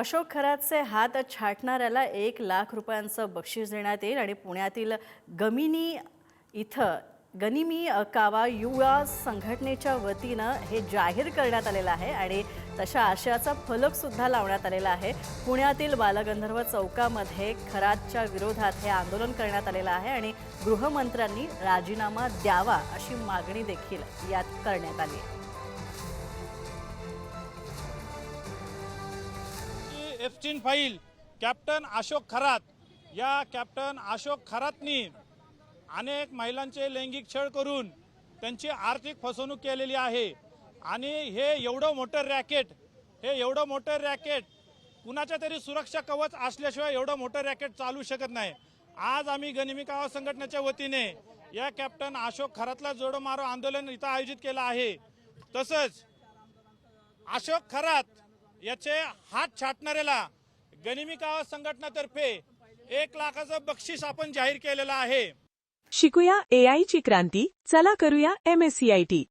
अशोक खरातचे हात छाटणाऱ्याला 1,00,000 रुपयांचं बक्षीस देण्यात येईल आणि पुण्यातील गमिनी इथं गनिमी कावा युवा संघटनेच्या वतीनं हे जाहीर करण्यात आलेलं आहे आणि तशा आशयाचा फलक सुद्धा लावण्यात आलेला आहे। पुण्यातील बालगंधर्व चौकामध्ये खरातच्या विरोधात हे आंदोलन करण्यात आलेलं आहे आणि गृहमंत्र्यांनी राजीनामा द्यावा अशी मागणी देखील यात करण्यात आली आहे। एफस्टीन फाईल कॅप्टन अशोक खरात या कॅप्टन अशोक खरातनी अनेक महिलांचे लैंगिक छळ करून त्यांची आर्थिक फसवणूक केलेली आहे आणि हे एवढं मोठं रॅकेट कुणाच्या तरी सुरक्षा कवच असल्याशिवाय एवढं मोठं रॅकेट चालू शकत नाही। आज आम्ही गनिमी कावा संघटनेच्या वतीने या कॅप्टन अशोक खरातला जोडो मारो आंदोलन इथं आयोजित केलं आहे। तसंच अशोक खरात याचे हात छाटणाऱ्याला गनिमी कावा संघटनेतर्फे 1,00,000चं बक्षीस आपण जाहीर केलेलं आहे। शिकूया AI ची क्रांती, चला करूया MSCIT।